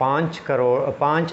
5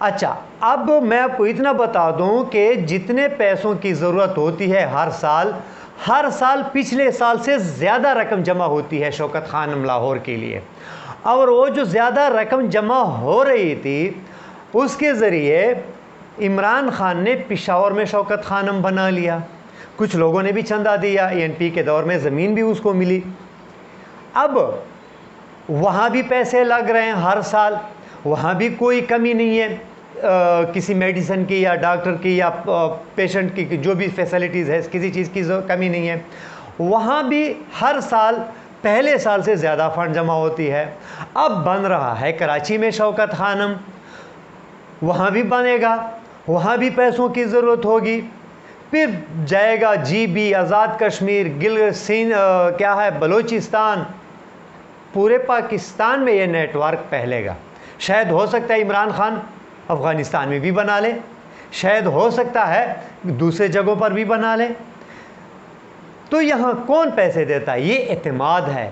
اچھا، اب میں آپ کو اتنا بتا دوں کہ جتنے پیسوں کی ضرورت ہوتی ہے ہر سال پچھلے سال سے زیادہ رقم جمع ہوتی ہے شوکت خانم لاہور کے لیے، اور وہ جو زیادہ رقم جمع ہو رہی تھی اس کے ذریعے عمران خان نے پشاور میں شوکت خانم بنا لیا، کچھ لوگوں نے بھی چندہ دیا، ENP کے دور میں زمین بھی اس کو ملی، اب وہاں بھی پیسے لگ رہے ہیں ہر سال، وہاں بھی کوئی کمی نہیں ہے کسی میڈیسن کی یا ڈاکٹر کی یا پیشنٹ کی جو بھی فیسلٹیز ہے، کسی چیز کی کمی نہیں ہے، وہاں بھی ہر سال پہلے سال سے زیادہ فنڈ جمع ہوتی ہے۔ اب بن رہا ہے کراچی میں شوکت خانم، وہاں بھی بنے گا، وہاں بھی پیسوں کی ضرورت ہوگی، پھر جائے گا GB، آزاد کشمیر، کیا ہے بلوچستان، پورے پاکستان میں یہ نیٹ ورک پھیلے گا۔ شاید ہو سکتا ہے عمران خان افغانستان میں بھی بنا لے، شاید ہو سکتا ہے دوسرے جگہوں پر بھی بنا لے۔ تو یہاں کون پیسے دیتا ہے؟ یہ اعتماد ہے،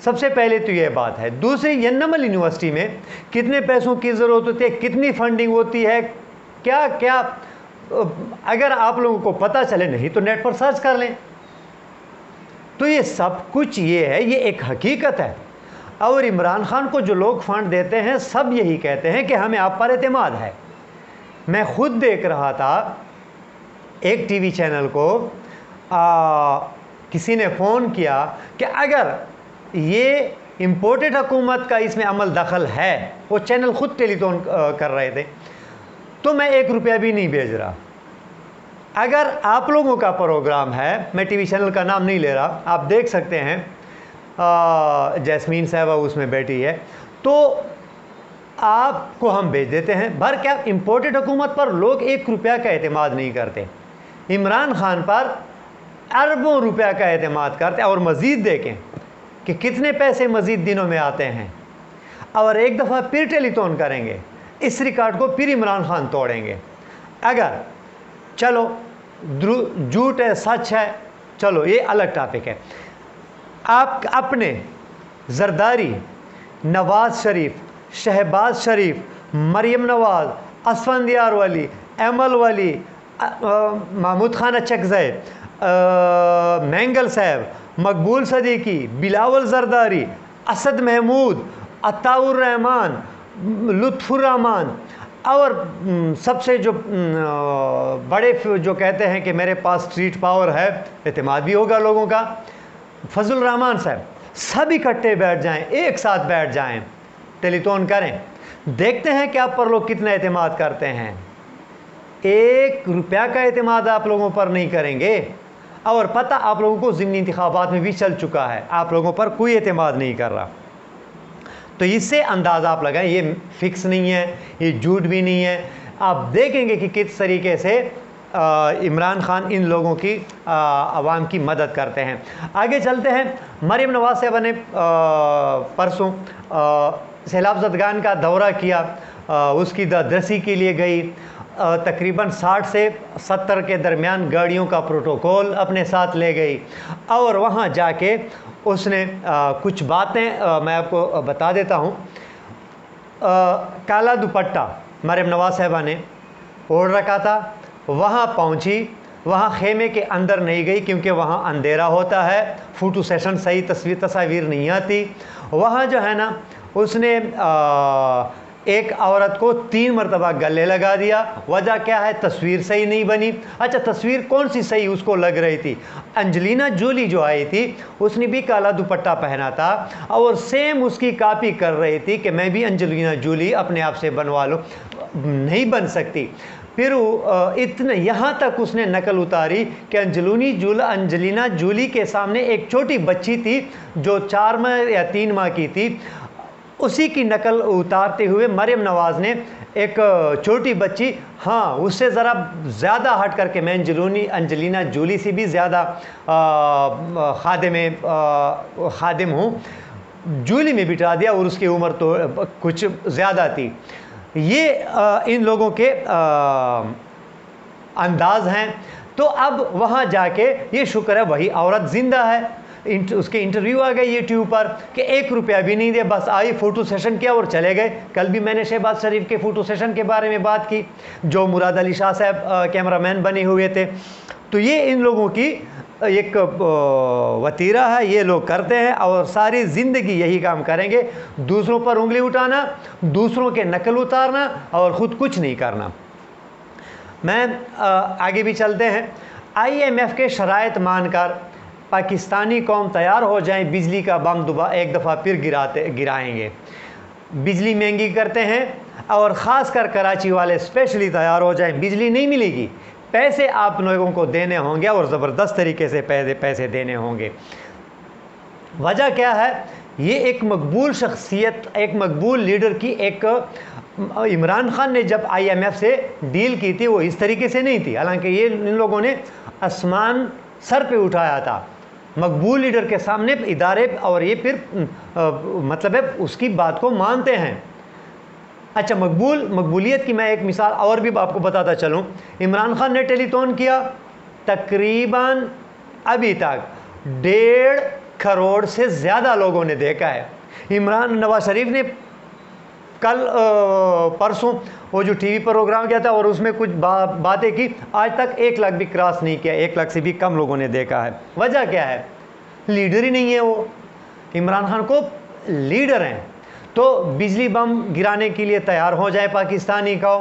سب سے پہلے تو یہ بات ہے۔ دوسری، ینمل یونیورسٹی میں کتنے پیسوں کی ضرورت ہوتی ہے، کتنی فنڈنگ ہوتی ہے، کیا کیا، اگر آپ لوگوں کو پتہ چلے، نہیں تو نیٹ پر سرچ کر لیں۔ تو یہ سب کچھ یہ ہے، یہ ایک حقیقت ہے، اور عمران خان کو جو لوگ فنڈ دیتے ہیں سب یہی کہتے ہیں کہ ہمیں آپ پر اعتماد ہے۔ میں خود دیکھ رہا تھا ایک ٹی وی چینل کو کسی نے فون کیا کہ اگر یہ امپورٹڈ حکومت کا اس میں عمل دخل ہے، وہ چینل خود ٹیلی تون کر رہے تھے، تو میں 1 روپیہ بھی نہیں بھیج رہا۔ اگر آپ لوگوں کا پروگرام ہے، میں ٹی وی چینل کا نام نہیں لے رہا، آپ دیکھ سکتے ہیں، جیسمین صاحبہ اس میں بیٹھی ہے، تو آپ کو ہم بھیج دیتے ہیں۔ بھر کیا امپورٹڈ حکومت پر لوگ 1 روپیہ کا اعتماد نہیں کرتے، عمران خان پر اربوں روپیہ کا اعتماد کرتے، اور مزید دیکھیں کہ کتنے پیسے مزید دنوں میں آتے ہیں، اور ایک دفعہ پھر ٹیلی تون کریں گے، اس ریکارڈ کو پھر عمران خان توڑیں گے۔ اگر چلو جھوٹ ہے سچ ہے، چلو یہ الگ ٹاپک ہے، آپ اپنے زرداری، نواز شریف، شہباز شریف، مریم نواز، اسفندیار ولی، ایمل ولی، محمود خان اچکزئی، مینگل صاحب، مقبول صدیقی، بلاول زرداری، اسد محمود، عطاء الرحمان، لطف الرحمان، اور سب سے جو بڑے جو کہتے ہیں کہ میرے پاس اسٹریٹ پاور ہے، اعتماد بھی ہوگا لوگوں کا، فضل الرحمان صاحب، سب اکٹھے بیٹھ جائیں، ایک ساتھ بیٹھ جائیں، ٹیلی تون کریں، دیکھتے ہیں کہ آپ پر لوگ کتنا اعتماد کرتے ہیں۔ 1 روپیہ کا اعتماد آپ لوگوں پر نہیں کریں گے، اور پتہ آپ لوگوں کو ضمنی انتخابات میں بھی چل چکا ہے، آپ لوگوں پر کوئی اعتماد نہیں کر رہا۔ تو اس سے اندازہ آپ لگائیں، یہ فکس نہیں ہے، یہ جھوٹ بھی نہیں ہے۔ آپ دیکھیں گے کہ کس طریقے سے عمران خان ان لوگوں کی عوام کی مدد کرتے ہیں۔ آگے چلتے ہیں۔ مریم نواز صاحبہ نے پرسوں سیلاب زدگان کا دورہ کیا، اس کی دسترسی کے لیے گئی، تقریباً 60 سے 70 کے درمیان گاڑیوں کا پروٹوکول اپنے ساتھ لے گئی، اور وہاں جا کے اس نے کچھ باتیں میں آپ کو بتا دیتا ہوں۔ کالا دوپٹہ مریم نواز صاحبہ نے اوڑھ رکھا تھا، وہاں پہنچی، وہاں خیمے کے اندر نہیں گئی کیونکہ وہاں اندھیرا ہوتا ہے، فوٹو سیشن صحیح تصاویر نہیں آتی۔ وہاں جو ہے نا، اس نے ایک عورت کو 3 مرتبہ گلے لگا دیا۔ وجہ کیا ہے؟ تصویر صحیح نہیں بنی۔ اچھا، تصویر کون سی صحیح اس کو لگ رہی تھی؟ انجلینا جولی جو آئی تھی، اس نے بھی کالا دوپٹہ پہنا تھا، اور سیم اس کی کاپی کر رہی تھی کہ میں بھی انجلینا جولی اپنے آپ سے بنوا لوں، نہیں بن سکتی۔ پھر اتنا یہاں تک اس نے نقل اتاری کہ انجلینا جولی کے سامنے ایک چھوٹی بچی تھی جو 4 ماہ یا 3 ماہ کی تھی، اسی کی نقل اتارتے ہوئے مریم نواز نے ایک چھوٹی بچی، ہاں اس سے ذرا زیادہ ہٹ کر کے، میں انجلینا جولی سے بھی زیادہ خادم ہوں، جولی میں بٹھا دیا، اور اس کی عمر تو کچھ زیادہ تھی۔ یہ ان لوگوں کے انداز ہیں۔ تو اب وہاں جا کے یہ شکر ہے وہی عورت زندہ ہے، اس کے انٹرویو آ گئے یوٹیوب پر کہ 1 روپیہ بھی نہیں دے، بس آئی فوٹو سیشن کیا اور چلے گئے۔ کل بھی میں نے شہباز شریف کے فوٹو سیشن کے بارے میں بات کی، جو مراد علی شاہ صاحب کیمرہ مین بنے ہوئے تھے۔ تو یہ ان لوگوں کی ایک وتیرہ ہے، یہ لوگ کرتے ہیں اور ساری زندگی یہی کام کریں گے، دوسروں پر انگلی اٹھانا، دوسروں کے نقل اتارنا اور خود کچھ نہیں کرنا۔ میں آگے بھی چلتے ہیں۔ IMF کے شرائط مان کر پاکستانی قوم تیار ہو جائیں، بجلی کا بم ایک دفعہ پھر گرائیں گے۔ بجلی مہنگی کرتے ہیں اور خاص کر کراچی والے اسپیشلی تیار ہو جائیں، بجلی نہیں ملے گی، پیسے آپ لوگوں کو دینے ہوں گے اور زبردست طریقے سے پیسے دینے ہوں گے۔ وجہ کیا ہے؟ یہ ایک مقبول شخصیت، ایک مقبول لیڈر کی ایک عمران خان نے جب IMF سے ڈیل کی تھی وہ اس طریقے سے نہیں تھی، حالانکہ یہ ان لوگوں نے آسمان سر پہ اٹھایا تھا مقبول لیڈر کے سامنے ادارے، اور یہ پھر مطلب ہے اس کی بات کو مانتے ہیں۔ اچھا، مقبولیت کی میں ایک مثال اور بھی آپ کو بتاتا چلوں۔ عمران خان نے ٹیلی تھون کیا، تقریباً ابھی تک 1.5 کروڑ سے زیادہ لوگوں نے دیکھا ہے۔ نواز شریف نے کل پرسوں وہ جو ٹی وی پروگرام کیا تھا اور اس میں کچھ باتیں کی، آج تک 1 لاکھ بھی کراس نہیں کیا، 1 لاکھ سے بھی کم لوگوں نے دیکھا ہے۔ وجہ کیا ہے؟ لیڈر ہی نہیں ہے وہ۔ عمران خان کو لیڈر ہیں تو بجلی بم گرانے کے لیے تیار ہو جائے پاکستانی کو۔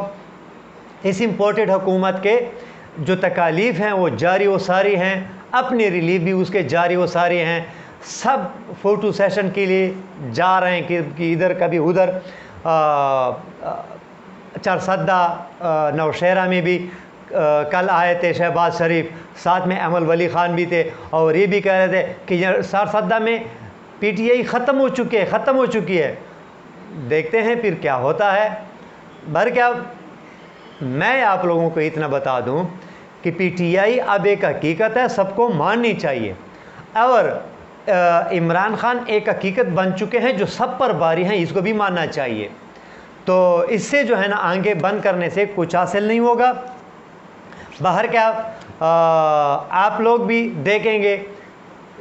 اس امپورٹڈ حکومت کے جو تکالیف ہیں وہ جاری و ساری ہیں، اپنی ریلیف بھی اس کے جاری و ساری ہیں۔ سب فوٹو سیشن کے لیے جا رہے ہیں کہ ادھر کبھی ادھر۔ چرسدہ نوشہرہ میں بھی کل آئے تھے شہباز شریف، ساتھ میں امل ولی خان بھی تھے، اور یہ بھی کہہ رہے تھے کہ چرسدہ میں PTI ختم ہو چکی ہے۔ دیکھتے ہیں پھر کیا ہوتا ہے۔ کیا میں آپ لوگوں کو اتنا بتا دوں کہ PTI اب ایک حقیقت ہے، سب کو ماننی چاہیے، اور عمران خان ایک حقیقت بن چکے ہیں جو سب پر باری ہیں، اس کو بھی ماننا چاہیے۔ تو اس سے جو ہے نا آنکھیں بند کرنے سے کچھ حاصل نہیں ہوگا۔ کیا آپ لوگ بھی دیکھیں گے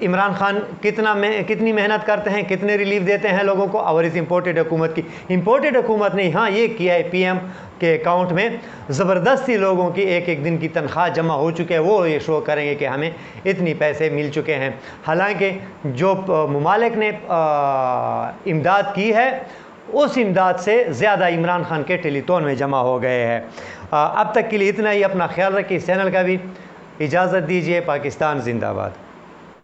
عمران خان کتنی محنت کرتے ہیں، کتنے ریلیف دیتے ہیں لوگوں کو، اور اس امپورٹڈ حکومت نے ہاں یہ کیا ہے، PM کے اکاؤنٹ میں زبردستی لوگوں کی ایک دن کی تنخواہ جمع ہو چکے ہیں، وہ یہ شو کریں گے کہ ہمیں اتنی پیسے مل چکے ہیں، حالانکہ جو ممالک نے امداد کی ہے اس امداد سے زیادہ عمران خان کے ٹیلی تھون میں جمع ہو گئے ہیں۔ اب تک کے لیے اتنا ہی، اپنا خیال رکھیے، اس چینل کا بھی اجازت دیجیے۔ پاکستان زندہ باد۔